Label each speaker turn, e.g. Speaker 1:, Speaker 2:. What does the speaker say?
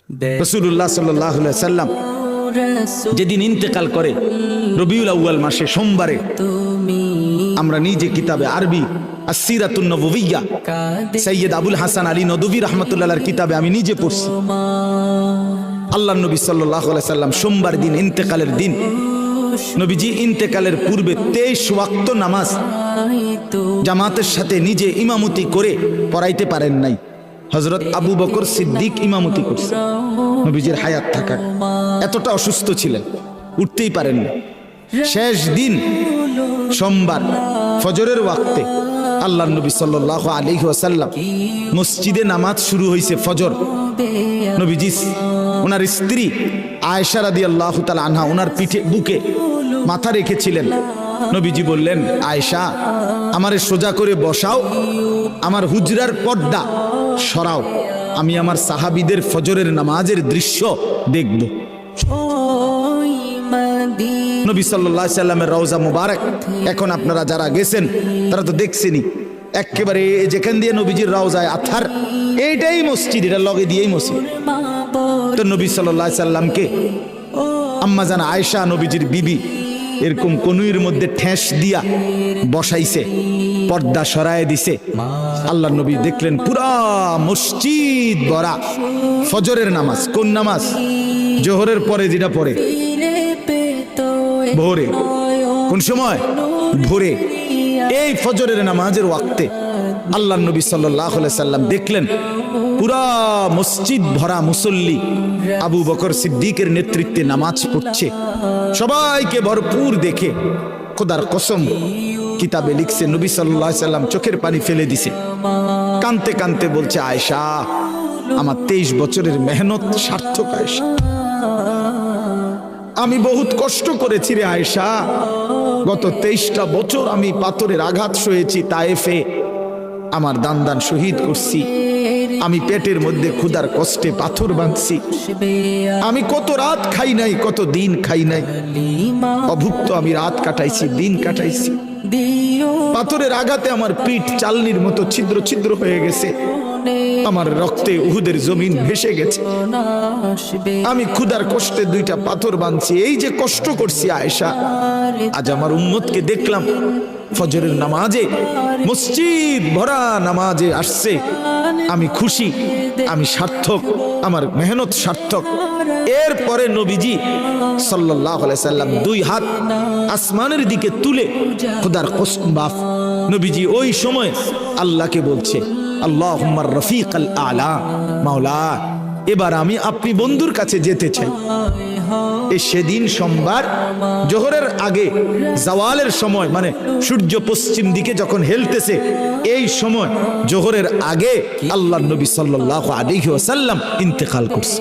Speaker 1: রাসূলুল্লাহ সাল্লাল্লাহু আলাইহি ওয়াসাল্লাম যেদিন ইন্তেকাল করে রবিউল আউয়াল মাসে সোমবারে, আমরা নিজে কিতাবে আরবি আসসিরাতুন নববিয়্যা সৈয়দ আবুল হাসান আলী নদভী রাহমাতুল্লাহর কিতাবে আমি নিজে পড়ছি। আল্লাহর নবী সাল্লাল্লাহু আলাইহি ওয়াসাল্লাম সোমবার দিন, ইন্তেকালের দিন, নবীজি ইন্তেকালের পূর্বে 23 ওয়াক্ত নামাজ জামাতের সাথে নিজে ইমামতি করে পড়াইতে পারেন নাই। হযরত আবু বকর সিদ্দিক ইমামতি করছে নবীজির হায়াত থাকা। এতটা অসুস্থ ছিলেন, উঠতেই পারেন না। শেষ দিন সোমবার ফজরের ওয়াক্তে আল্লাহর নবী সাল্লাল্লাহু আলাইহি ওয়াসাল্লাম মসজিদে নামাজ শুরু হয়েছে ফজর। নবীজি ওনার স্ত্রী আয়েশা রাদিয়াল্লাহু তাআলা আনহা ওনার পিঠে বুকে মাথা রেখেছিলেন। নবীজি বললেন, আয়েশা আমারে সোজা করে বসাও, আমার হুজরার পর্দা সরাও, আমি আমার সাহাবীদের ফজরের নামাজের দৃশ্য দেখব। নবী সাল্লাল্লাহু আলাইহি সাল্লামের রওজা মুবারক এখন আপনারা যারা গেছেন তারা তো দেখছেনই, একেবারে যেখান দিয়ে নবীজির রওজায় আথার, এইটাই মসজিদ, এটা লগে দিয়েই মসজিদ। তো নবী সাল্লাল্লাহু আলাইহি সাল্লামকে আম্মা জান আয়েশা নবীজির বিবি এরকম কনুইয়ের মধ্যে ঠেস দিয়া বসাইছে, পর্দা সরায় দিছে। আল্লাহর নবী দেখলেন পুরা মসজিদ ভরা। ফজরের নামাজ কোন নামাজ? জোহরের পরে যেটা পড়ে ভোরে। কোন সময়? ভোরে। এই ফজরের নামাজের ওয়াক্তে আল্লাহর নবী সাল্লাল্লাহু আলাইহি সাল্লাম দেখলেন পুরা মসজিদ ভরা মুসল্লি আবু বকর সিদ্দিকের নেতৃত্বে নামাজ পড়ছে। সবাইকে ভরপুর দেখে খোদার কসম কিতাবে লিখছে নবী সাল্লাল্লাহু আলাইহি সাল্লাম চোখের পানি ফেলে দিছে, কানতে কানতে বলছে, আয়েশা আমার 23 বছরের মেহনত সার্থক। আয়েশা আমি বহুত কষ্ট করেছি রে আয়েশা, গত 23টা বছর আমি পাথরের আঘাত সয়েছি তায়েফে, আমার দান শহীদ করছি, আমি পেটের মধ্যে ক্ষুধার কষ্টে পাথর বাঁধছি, আমি কত রাত খাই নাই, কত দিন খাই নাই, অভুক্ত আমি রাত কাটাইছি, দিন কাটাইছি, পাথরের আঘাতে আমার পিঠ চালনির মতো ছিদ্র ছিদ্র হয়ে গেছে, আমার রক্তে উহুদের জমিন ভেসে গেছে, আমি ক্ষুধার কষ্টে 2টা পাথর বাঁধছি, এই যে কষ্ট করছি আয়েশা, আজ আমার উম্মতকে দেখলাম ফজরের নামাজে মসজিদ ভরা নামাজে আসছে, আমি খুশি, আমি সার্থক, আমার মেহনত সার্থক। এরপরে নবীজি সাল্লাল্লাহু আলাইহি সাল্লাম 2 হাত আসমানের দিকে তুলে খোদার কসম বাপ নবীজি ওই সময় আল্লাহকে বলছে, আল্লাহুম্মা রফিকাল আলা, মাওলা এবার আমি আপনি বন্ধুর কাছে যেতে চাই। সেদিন সোমবার জোহরের আগে জাওয়ালের সময়, মানে সূর্য পশ্চিম দিকে যখন হেলতেছে, এই সময় জোহরের আগে আল্লাহর নবী সাল্লাল্লাহু আলাইহি ওয়াসাল্লাম ইন্তেকাল করছে।